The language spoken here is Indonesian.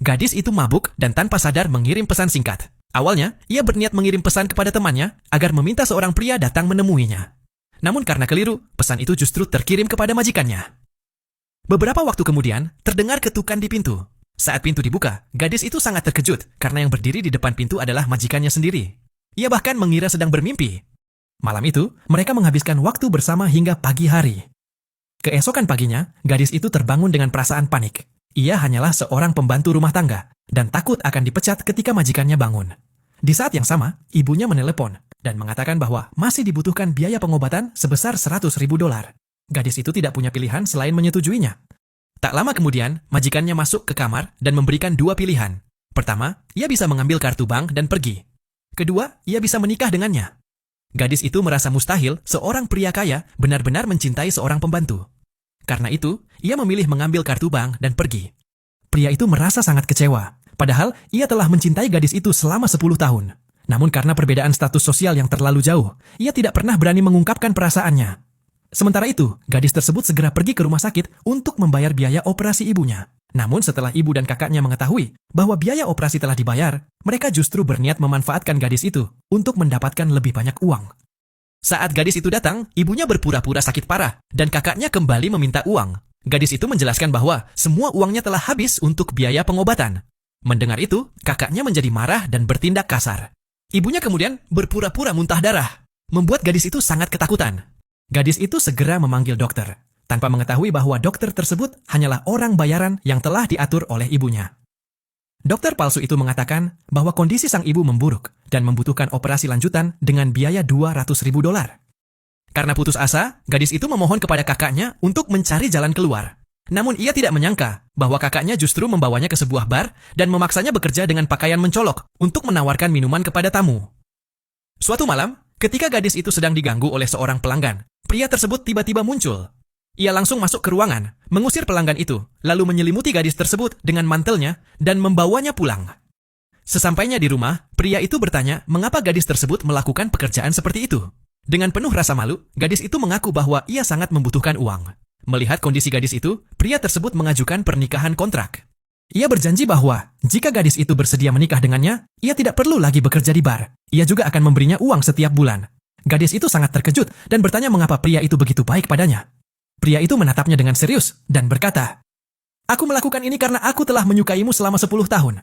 gadis itu mabuk dan tanpa sadar mengirim pesan singkat. Awalnya, ia berniat mengirim pesan kepada temannya agar meminta seorang pria datang menemuinya. Namun karena keliru, pesan itu justru terkirim kepada majikannya. Beberapa waktu kemudian, terdengar ketukan di pintu. Saat pintu dibuka, gadis itu sangat terkejut karena yang berdiri di depan pintu adalah majikannya sendiri. Ia bahkan mengira sedang bermimpi. Malam itu, mereka menghabiskan waktu bersama hingga pagi hari. Keesokan paginya, gadis itu terbangun dengan perasaan panik. Ia hanyalah seorang pembantu rumah tangga dan takut akan dipecat ketika majikannya bangun. Di saat yang sama, ibunya menelepon dan mengatakan bahwa masih dibutuhkan biaya pengobatan sebesar $100.000. Gadis itu tidak punya pilihan selain menyetujuinya. Tak lama kemudian, majikannya masuk ke kamar dan memberikan dua pilihan. Pertama, ia bisa mengambil kartu bank dan pergi. Kedua, ia bisa menikah dengannya. Gadis itu merasa mustahil seorang pria kaya benar-benar mencintai seorang pembantu. Karena itu, ia memilih mengambil kartu bank dan pergi. Pria itu merasa sangat kecewa, padahal ia telah mencintai gadis itu selama 10 tahun. Namun karena perbedaan status sosial yang terlalu jauh, ia tidak pernah berani mengungkapkan perasaannya. Sementara itu, gadis tersebut segera pergi ke rumah sakit untuk membayar biaya operasi ibunya. Namun setelah ibu dan kakaknya mengetahui bahwa biaya operasi telah dibayar, mereka justru berniat memanfaatkan gadis itu untuk mendapatkan lebih banyak uang. Saat gadis itu datang, ibunya berpura-pura sakit parah dan kakaknya kembali meminta uang. Gadis itu menjelaskan bahwa semua uangnya telah habis untuk biaya pengobatan. Mendengar itu, kakaknya menjadi marah dan bertindak kasar. Ibunya kemudian berpura-pura muntah darah, membuat gadis itu sangat ketakutan. Gadis itu segera memanggil dokter, tanpa mengetahui bahwa dokter tersebut hanyalah orang bayaran yang telah diatur oleh ibunya. Dokter palsu itu mengatakan bahwa kondisi sang ibu memburuk dan membutuhkan operasi lanjutan dengan biaya $200.000. Karena putus asa, gadis itu memohon kepada kakaknya untuk mencari jalan keluar. Namun ia tidak menyangka bahwa kakaknya justru membawanya ke sebuah bar dan memaksanya bekerja dengan pakaian mencolok untuk menawarkan minuman kepada tamu. Suatu malam, ketika gadis itu sedang diganggu oleh seorang pelanggan, pria tersebut tiba-tiba muncul. Ia langsung masuk ke ruangan, mengusir pelanggan itu, lalu menyelimuti gadis tersebut dengan mantelnya dan membawanya pulang. Sesampainya di rumah, pria itu bertanya mengapa gadis tersebut melakukan pekerjaan seperti itu. Dengan penuh rasa malu, gadis itu mengaku bahwa ia sangat membutuhkan uang. Melihat kondisi gadis itu, pria tersebut mengajukan pernikahan kontrak. Ia berjanji bahwa jika gadis itu bersedia menikah dengannya, ia tidak perlu lagi bekerja di bar. Ia juga akan memberinya uang setiap bulan. Gadis itu sangat terkejut dan bertanya mengapa pria itu begitu baik padanya. Pria itu menatapnya dengan serius dan berkata, "Aku melakukan ini karena aku telah menyukaimu selama 10 tahun.